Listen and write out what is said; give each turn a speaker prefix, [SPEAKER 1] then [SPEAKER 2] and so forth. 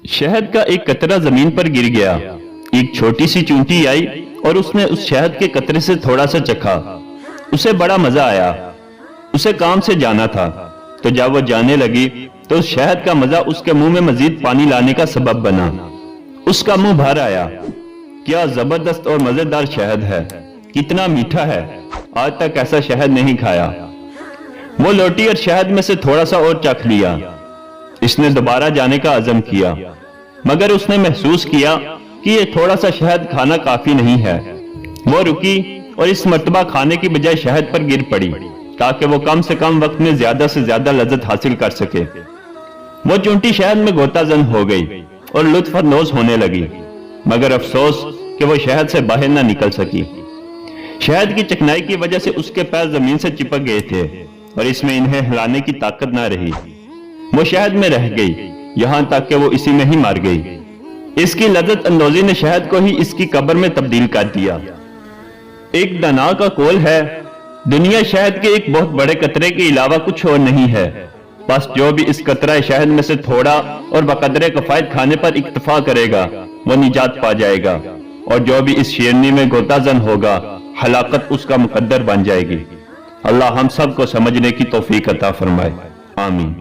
[SPEAKER 1] शहद का एक कतरा जमीन पर गिर गया। एक छोटी सी चूंटी आई और उसने उस शहद के कतरे से थोड़ा सा चखा। उसे बड़ा मजा आया। उसे काम से जाना था, तो जब वो जाने लगी तो उस शहद का मजा उसके मुंह में मजीद पानी लाने का सबब बना। उसका मुंह भर आया। क्या जबरदस्त और मजेदार शहद है, कितना मीठा है, आज तक ऐसा शहद नहीं खाया। वो लौटी और शहद में से थोड़ा सा और चख लिया। इसने दोबारा जाने का अज़म किया, मगर उसने महसूस किया कि ये थोड़ा सा शहद खाना काफी नहीं है। वो रुकी और इस मर्तबा खाने की बजाय शहद पर गिर पड़ी, ताकि वो कम से कम वक्त में ज्यादा से ज्यादा लज्जत हासिल कर सके। वो चूंटी शहद में गोताजन हो गई और लुत्फ अंदोज होने लगी, मगर अफसोस कि वो शहद से बाहर ना निकल सकी। शहद की चिकनाई की वजह से उसके पैर जमीन से चिपक गए थे और इसमें इन्हें हिलाने की ताकत ना रही। वो शहद में रह गई, यहां तक कि वो इसी में ही मर गई। इसकी लज्जत अंदोजी ने शहद को ही इसकी कब्र में तब्दील कर दिया। एक दाना का कौल है, दुनिया शहद के एक बहुत बड़े कतरे के अलावा कुछ और नहीं है। बस जो भी इस कतरा शहद में से थोड़ा और बकदरे कफायत खाने पर इक्तफा करेगा वो निजात पा जाएगा, और जो भी इस शेरनी में गोताजन होगा हलाकत उसका मुकद्दर बन जाएगी। अल्लाह हम सब को समझने की तौफीक अता फरमाए। आमीन।